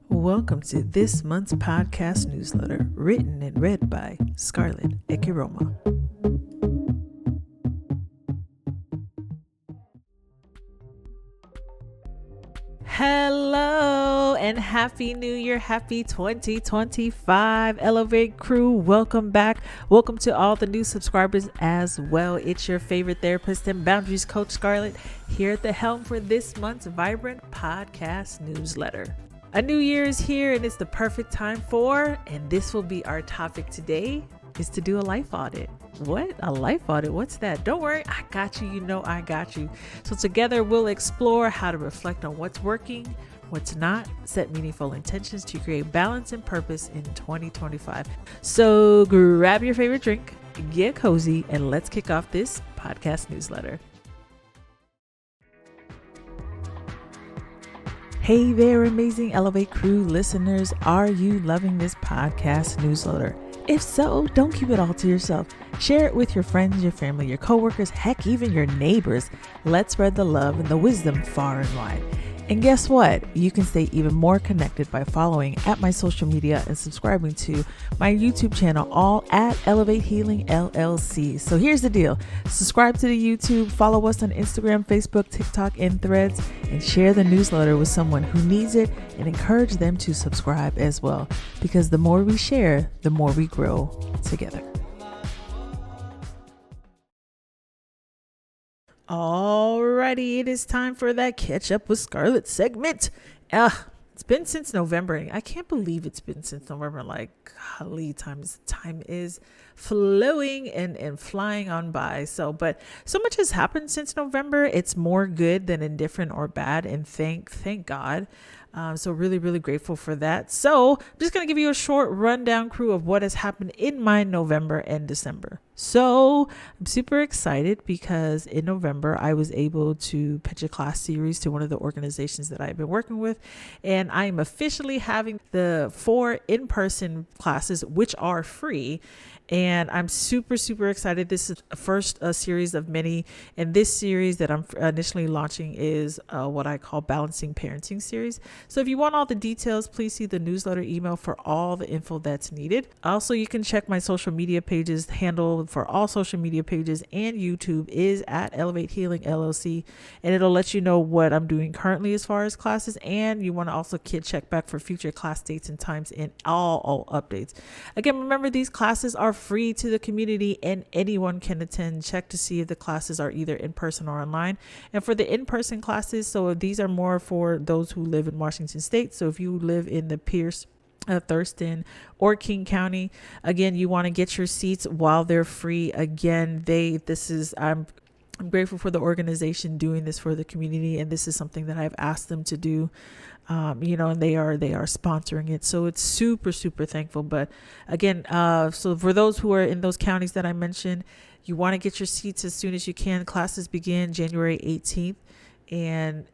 Welcome to this month's podcast newsletter, written and read by Scarlett Ekiroma. Hello and happy new year, happy 2025 Elevate crew. Welcome back. Welcome to all the new subscribers as well. It's your favorite therapist and boundaries coach, Scarlett, here at the helm for this month's vibrant podcast newsletter. A new year is here and it's the perfect time for, and this will be our topic today, is to do a life audit. What? A life audit? What's that? Don't worry, I got you. You know I got you. So together we'll explore how to reflect on what's working, what's not, set meaningful intentions to create balance and purpose in 2025. So grab your favorite drink, get cozy, and let's kick off this podcast newsletter. Hey there, amazing Elevate crew listeners. Are you loving this podcast newsletter? If so, don't keep it all to yourself. Share it with your friends, your family, your coworkers, heck, even your neighbors. Let's spread the love and the wisdom far and wide. And guess what? You can stay even more connected by following at my social media and subscribing to my YouTube channel, all at Elevate Healing LLC. So here's the deal. Subscribe to the YouTube, follow us on Instagram, Facebook, TikTok, and Threads, and share the newsletter with someone who needs it and encourage them to subscribe as well. Because the more we share, the more we grow together. Alrighty, it is time for that catch up with Scarlett segment. It's been since November. I can't believe it's been since November. Like, golly, time is flowing and flying on by. But so much has happened since November. It's more good than indifferent or bad. And thank God. So really, really grateful for that. So I'm just going to give you a short rundown, crew, of what has happened in my November and December. So I'm super excited because in November, I was able to pitch a class series to one of the organizations that I've been working with. And I am officially having the 4 in-person classes, which are free. And I'm super, super excited. This is the first series of many. And this series that I'm initially launching is what I call Balancing Parenting series. So if you want all the details, please see the newsletter email for all the info that's needed. Also, you can check my social media pages. Handle for all social media pages and YouTube is at Elevate Healing LLC. And it'll let you know what I'm doing currently as far as classes. And you want to also check back for future class dates and times and all updates. Again, remember, these classes are free to the community and anyone can attend. Check to see if the classes are either in person or online. And for the in-person classes, so these are more for those who live in Washington State. So if you live in the Pierce, Thurston, or King County, again, you want to get your seats while they're free. Again, I'm grateful for the organization doing this for the community, and this is something that I've asked them to do. And they are sponsoring it. So it's super, super thankful. But again, so for those who are in those counties that I mentioned, you want to get your seats as soon as you can. Classes begin January 18th. And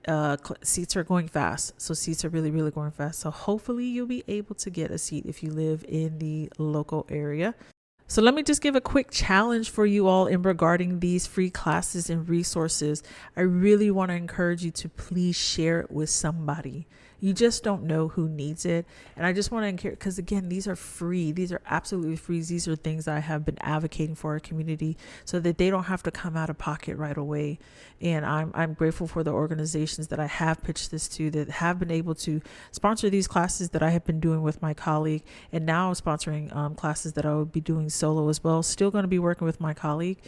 seats are going fast. So seats are really, really going fast. So hopefully you'll be able to get a seat if you live in the local area. So let me just give a quick challenge for you all in regarding these free classes and resources. I really want to encourage you to please share it with somebody. You just don't know who needs it. And I just want to encourage, because again, these are free. These are absolutely free. These are things I have been advocating for our community so that they don't have to come out of pocket right away. And I'm grateful for the organizations that I have pitched this to that have been able to sponsor these classes that I have been doing with my colleague. And now I'm sponsoring classes that I will be doing solo as well. Still going to be working with my colleague.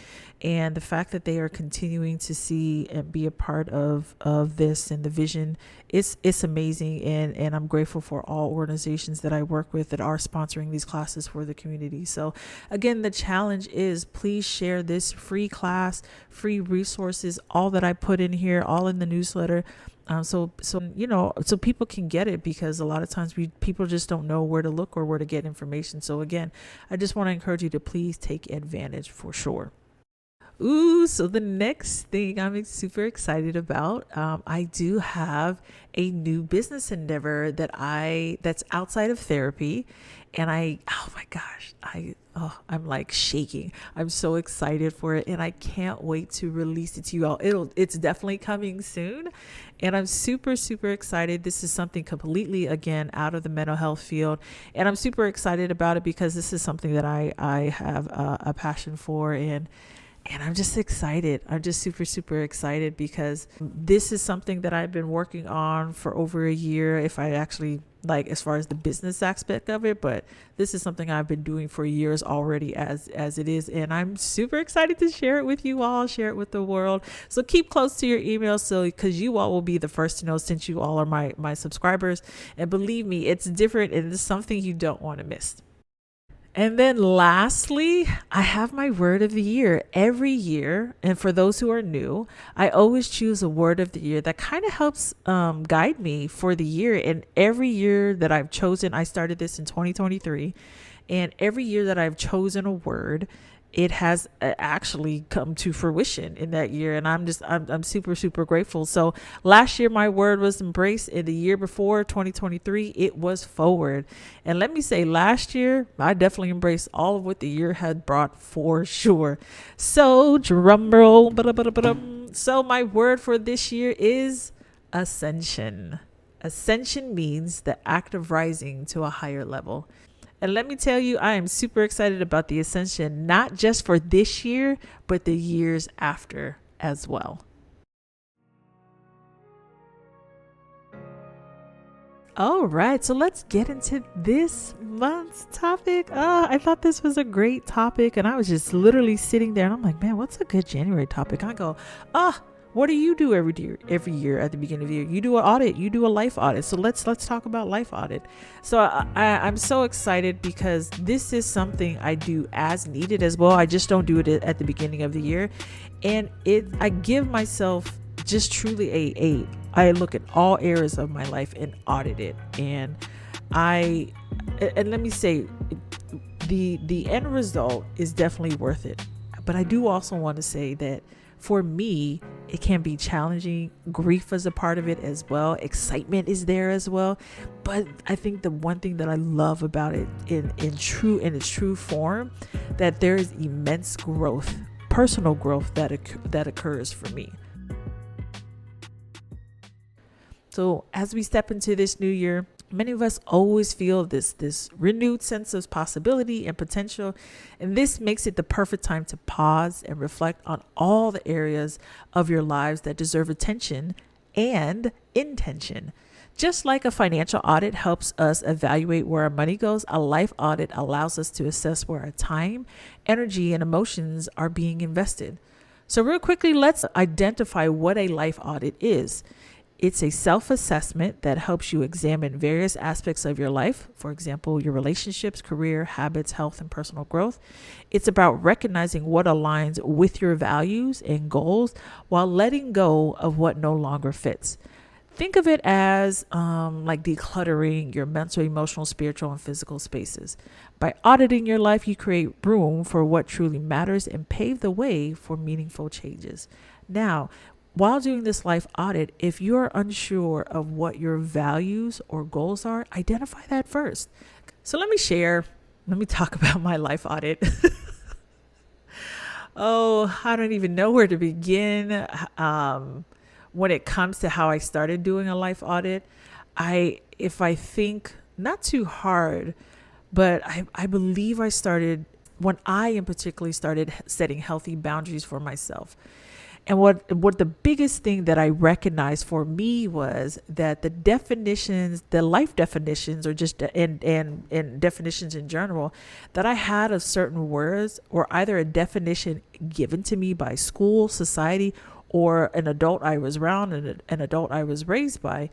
And the fact that they are continuing to see and be a part of this and the vision, it's amazing. And I'm grateful for all organizations that I work with that are sponsoring these classes for the community. So again, the challenge is please share this free class, free resources, all that I put in here, all in the newsletter. So people can get it, because a lot of times people just don't know where to look or where to get information. So again, I just want to encourage you to please take advantage for sure. Ooh, so the next thing I'm super excited about, I do have a new business endeavor that's outside of therapy, and oh my gosh, I'm like shaking. I'm so excited for it, and I can't wait to release it to you all. It's definitely coming soon, and I'm super super excited. This is something completely again out of the mental health field, and I'm super excited about it because this is something that I have a passion for, and I'm just excited. I'm just super, super excited because this is something that I've been working on for over a year. If I actually like, as far as the business aspect of it, but this is something I've been doing for years already as it is. And I'm super excited to share it with you all, share it with the world. So keep close to your emails. So, because you all will be the first to know since you all are my subscribers. And believe me, it's different and it's something you don't want to miss. And then lastly, I have my word of the year every year. And for those who are new, I always choose a word of the year that kind of helps guide me for the year. And every year that I've chosen, I started this in 2023. And every year that I've chosen a word, it has actually come to fruition in that year. And I'm super, super grateful. So last year, my word was embrace. In the year before 2023, it was forward. And let me say, last year, I definitely embraced all of what the year had brought for sure. So drum roll. So my word for this year is ascension. Ascension means the act of rising to a higher level. And let me tell you, I am super excited about the ascension, not just for this year, but the years after as well. All right, so let's get into this month's topic. I thought this was a great topic, and I was just literally sitting there, and I'm like, man, what's a good January topic? I go, what do you do every year at the beginning of the year? You do an audit, you do a life audit. So let's talk about life audit. So I'm so excited because this is something I do as needed as well. I just don't do it at the beginning of the year. And I give myself just truly I look at all areas of my life and audit it. And let me say, the end result is definitely worth it. But I do also want to say that for me, it can be challenging. Grief is a part of it as well. Excitement is there as well. But I think the one thing that I love about it in its true form, that there is immense growth, personal growth that occurs for me. So as we step into this new year, many of us always feel this renewed sense of possibility and potential, and this makes it the perfect time to pause and reflect on all the areas of your lives that deserve attention and intention. Just like a financial audit helps us evaluate where our money goes, a life audit allows us to assess where our time, energy, and emotions are being invested. So real quickly, let's identify what a life audit is. It's a self-assessment that helps you examine various aspects of your life. For example, your relationships, career, habits, health, and personal growth. It's about recognizing what aligns with your values and goals while letting go of what no longer fits. Think of it as like decluttering your mental, emotional, spiritual, and physical spaces. By auditing your life, you create room for what truly matters and pave the way for meaningful changes. Now, while doing this life audit, if you're unsure of what your values or goals are, identify that first. So let me talk about my life audit. I don't even know where to begin. When it comes to how I started doing a life audit, if I think not too hard, but I believe I started when I in particularly started setting healthy boundaries for myself. And what the biggest thing that I recognized for me was that the life definitions, or just and definitions in general, that I had of certain words, or either a definition given to me by school, society, or an adult I was around and an adult I was raised by.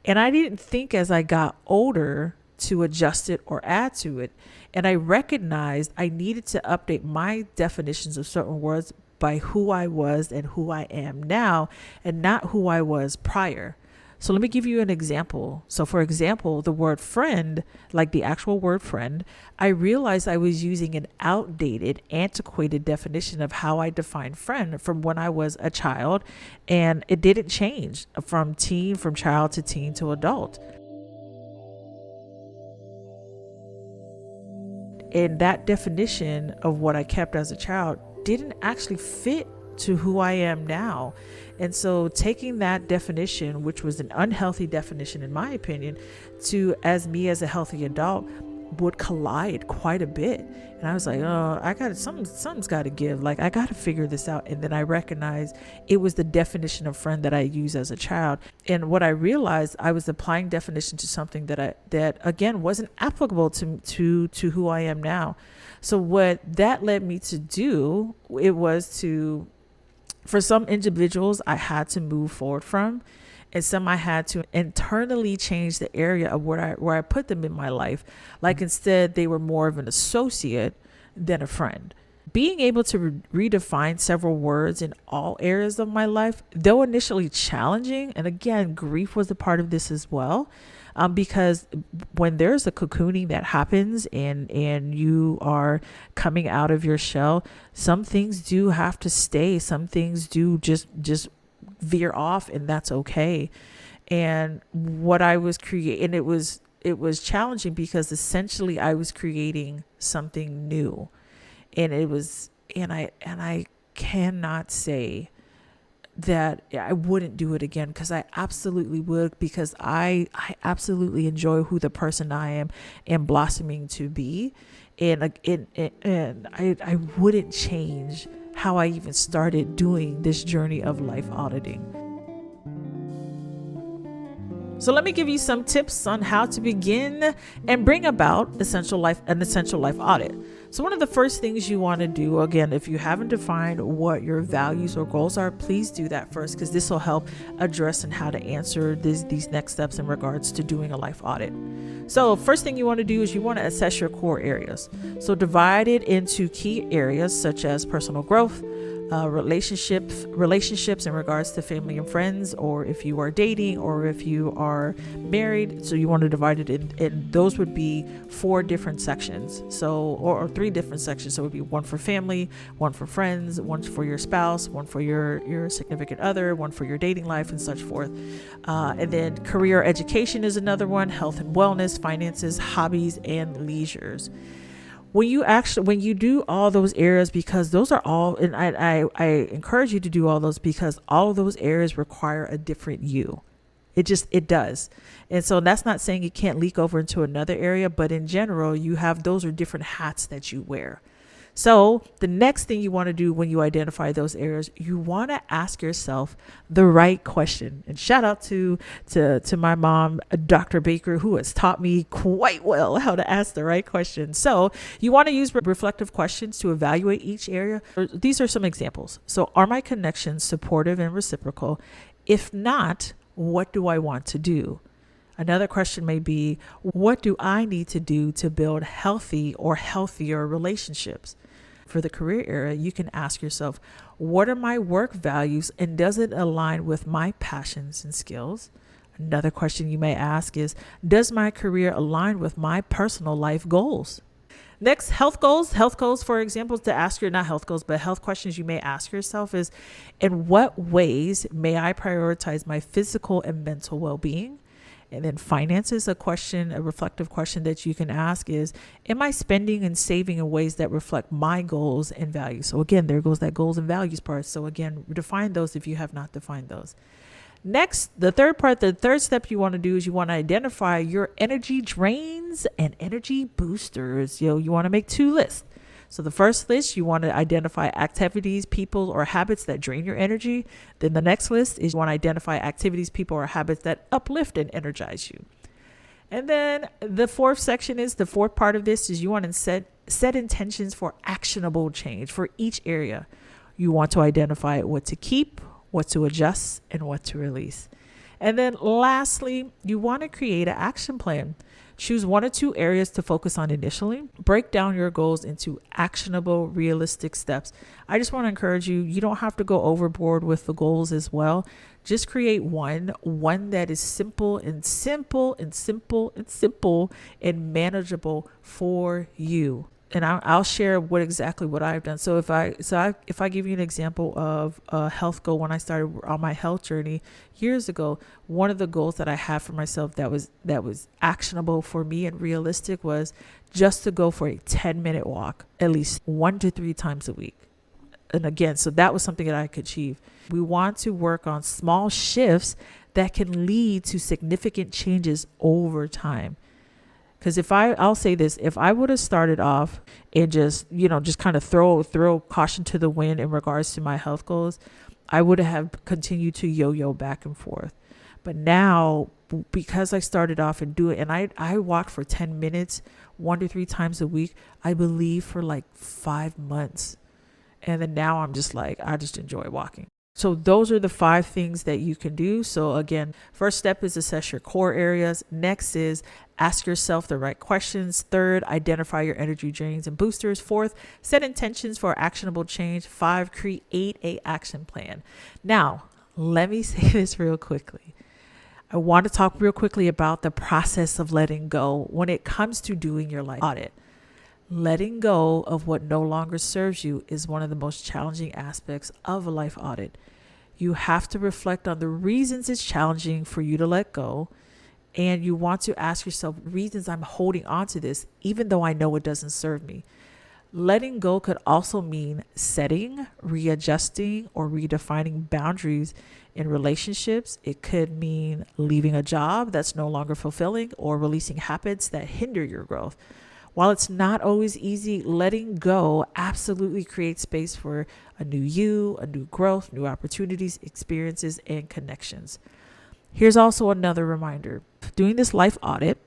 And I didn't think as I got older to adjust it or add to it. And I recognized I needed to update my definitions of certain words by who I was and who I am now, and not who I was prior. So let me give you an example. So for example, the word friend, like the actual word friend, I realized I was using an outdated, antiquated definition of how I define friend from when I was a child. And it didn't change from child to teen to adult. And that definition of what I kept as a child didn't actually fit to who I am now. And so taking that definition, which was an unhealthy definition in my opinion, to as me as a healthy adult would collide quite a bit. And I was like, oh, something's got to give. Like, I got to figure this out. And then I recognized it was the definition of friend that I used as a child. And what I realized, I was applying definition to something that again wasn't applicable to who I am now. So what that led me to do, it was to, for some individuals, I had to move forward from, and some I had to internally change the area of where I put them in my life. Like instead, they were more of an associate than a friend. Being able to redefine several words in all areas of my life, though initially challenging, and again, grief was a part of this as well, because when there's a cocooning that happens and you are coming out of your shell, some things do have to stay. Some things do just veer off, and that's okay. And what I was creating, it was challenging because essentially I was creating something new, and I cannot say that I wouldn't do it again, because I absolutely would, because I absolutely enjoy who the person I am blossoming to be. And I wouldn't change how I even started doing this journey of life auditing. So let me give you some tips on how to begin and bring about an essential life audit. So one of the first things you want to do, again, if you haven't defined what your values or goals are, please do that first, because this will help address and how to answer these next steps in regards to doing a life audit. So first thing you want to do is you want to assess your core areas. So divide it into key areas such as personal growth, relationships in regards to family and friends, or if you are dating, or if you are married. So you want to divide it in, and those would be 4 different sections. So, or 3 different sections. So it would be one for family, one for friends, one for your spouse, one for your significant other, one for your dating life, and such forth. And then career, education is another one, health and wellness, finances, hobbies, and leisures. When you do all those areas, because those are all, and I encourage you to do all those, because all of those areas require a different you. It does. And so that's not saying it can't leak over into another area, but in general, those are different hats that you wear. So the next thing you want to do when you identify those areas, you want to ask yourself the right question. And shout out to my mom, Dr. Baker, who has taught me quite well how to ask the right question. So you want to use reflective questions to evaluate each area. These are some examples. So are my connections supportive and reciprocal? If not, what do I want to do? Another question may be, what do I need to do to build healthy or healthier relationships? For the career area, you can ask yourself, what are my work values, and does it align with my passions and skills? Another question you may ask is, does my career align with my personal life goals? Next, health goals. Health goals, for example, to ask your, not health goals, but health questions you may ask yourself is, in what ways may I prioritize my physical and mental well-being? And then finances, a reflective question that you can ask is, am I spending and saving in ways that reflect my goals and values? So again, there goes that goals and values part. So again, define those if you have not defined those. Next, the third step you want to do is you want to identify your energy drains and energy boosters. You want to make 2 lists. So the first list, you want to identify activities, people, or habits that drain your energy. Then the next list is you want to identify activities, people, or habits that uplift and energize you. And then the fourth part of this is you want to set intentions for actionable change for each area. You want to identify what to keep, what to adjust, and what to release. And then lastly, you want to create an action plan. Choose 1 or 2 areas to focus on initially. Break down your goals into actionable, realistic steps. I just want to encourage you, you don't have to go overboard with the goals as well. Just create one that is simple and manageable for you. And I'll share what I've done. So if I give you an example of a health goal, when I started on my health journey years ago, one of the goals that I had for myself that was actionable for me and realistic was just to go for a 10-minute walk at least 1 to 3 times a week. And again, so that was something that I could achieve. We want to work on small shifts that can lead to significant changes over time. Because I'll say this, if I would have started off and just kind of throw caution to the wind in regards to my health goals, I would have continued to yo-yo back and forth. But now, because I started off and I walked for 10 minutes, 1 to 3 times a week, I believe for like 5 months. And then now I'm just like, I just enjoy walking. So those are the 5 things that you can do. So again, first step is assess your core areas. Next is ask yourself the right questions. Third, identify your energy drains and boosters. Fourth, set intentions for actionable change. 5, create a action plan. Now, let me say this real quickly. I want to talk real quickly about the process of letting go when it comes to doing your life audit. Letting go of what no longer serves you is one of the most challenging aspects of a life audit. You have to reflect on the reasons it's challenging for you to let go, and you want to ask yourself reasons I'm holding on to this, even though I know it doesn't serve me. Letting go could also mean setting, readjusting, or redefining boundaries in relationships. It could mean leaving a job that's no longer fulfilling or releasing habits that hinder your growth. While it's not always easy, letting go absolutely creates space for a new you, a new growth, new opportunities, experiences, and connections. Here's also another reminder. Doing this life audit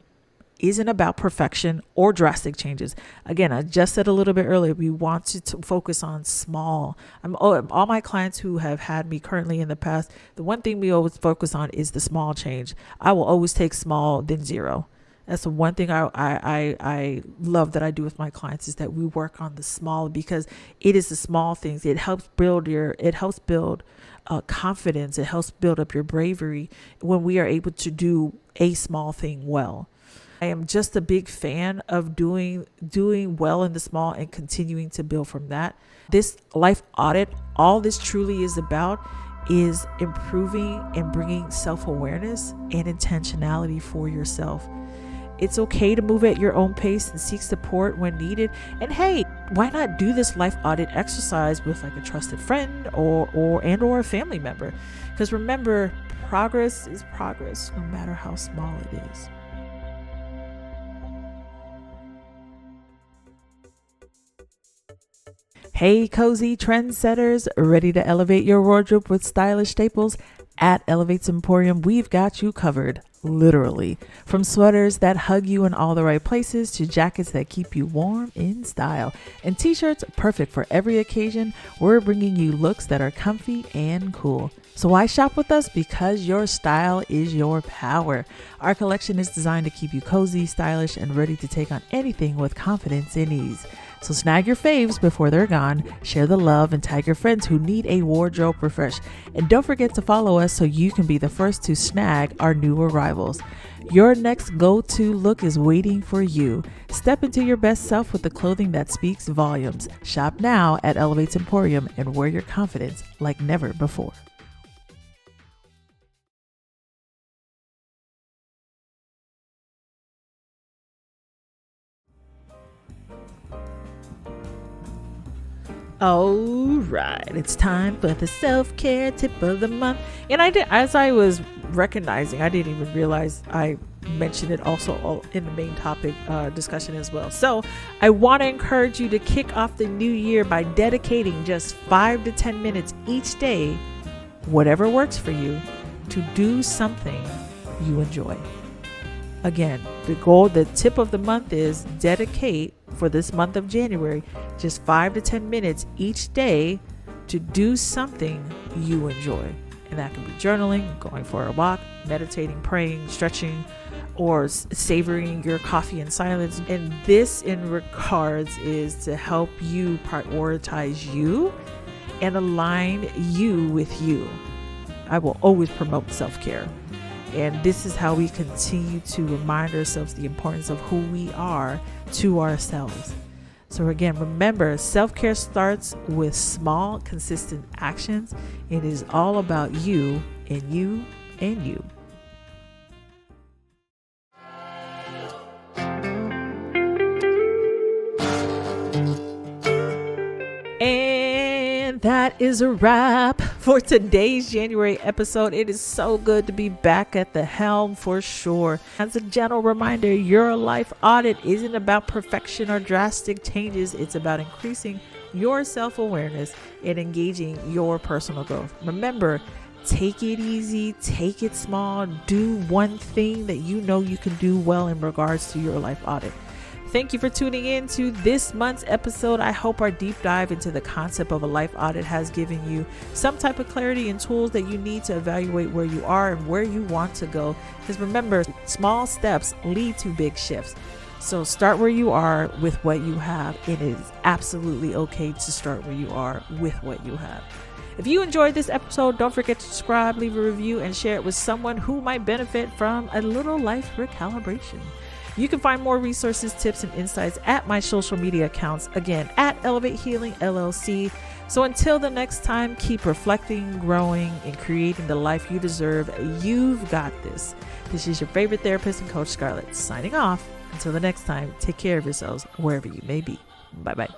isn't about perfection or drastic changes. Again, I just said a little bit earlier, we want to focus on small. All my clients who have had me currently in the past, the one thing we always focus on is the small change. I will always take small, then zero. That's the one thing I love that I do with my clients is that we work on the small, because it is the small things. It helps build confidence. It helps build up your bravery when we are able to do a small thing well. I am just a big fan of doing well in the small and continuing to build from that. This life audit, all this truly is about is improving and bringing self-awareness and intentionality for yourself. It's okay to move at your own pace and seek support when needed. And hey, why not do this life audit exercise with like a trusted friend or a family member? Because remember, progress is progress, no matter how small it is. Hey, cozy trendsetters, ready to elevate your wardrobe with stylish staples? At Elevates Emporium, we've got you covered, literally. From sweaters that hug you in all the right places to jackets that keep you warm in style and t-shirts perfect for every occasion, we're bringing you looks that are comfy and cool. So why shop with us? Because your style is your power. Our collection is designed to keep you cozy, stylish, and ready to take on anything with confidence and ease. So snag your faves before they're gone, share the love, and tag your friends who need a wardrobe refresh. And don't forget to follow us so you can be the first to snag our new arrivals. Your next go-to look is waiting for you. Step into your best self with the clothing that speaks volumes. Shop now at Elevates Emporium and wear your confidence like never before. All right, it's time for the self-care tip of the month. And as I was recognizing, I didn't even realize I mentioned it also in the main topic discussion as well. So I want to encourage you to kick off the new year by dedicating just 5 to 10 minutes each day, whatever works for you, to do something you enjoy. Again, the tip of the month is dedicate for this month of January just 5 to 10 minutes each day to do something you enjoy. And that can be journaling, going for a walk, meditating, praying, stretching, or savoring your coffee in silence. And this in regards is to help you prioritize you and align you with you. I will always promote self-care. And this is how we continue to remind ourselves the importance of who we are to ourselves. So again, remember, self-care starts with small, consistent actions. It is all about you and you and you. And that is a wrap for today's January episode. It is so good to be back at the helm for sure. As a gentle reminder, your life audit isn't about perfection or drastic changes. It's about increasing your self-awareness and engaging your personal growth. Remember, take it easy, take it small, do one thing that you know you can do well in regards to your life audit. Thank you for tuning in to this month's episode. I hope our deep dive into the concept of a life audit has given you some type of clarity and tools that you need to evaluate where you are and where you want to go. Because remember, small steps lead to big shifts. So start where you are with what you have. It is absolutely okay to start where you are with what you have. If you enjoyed this episode, don't forget to subscribe, leave a review, and share it with someone who might benefit from a little life recalibration. You can find more resources, tips, and insights at my social media accounts, again, at Elevate Healing LLC. So until the next time, keep reflecting, growing, and creating the life you deserve. You've got this. This is your favorite therapist and coach, Scarlett, signing off. Until the next time, take care of yourselves wherever you may be. Bye-bye.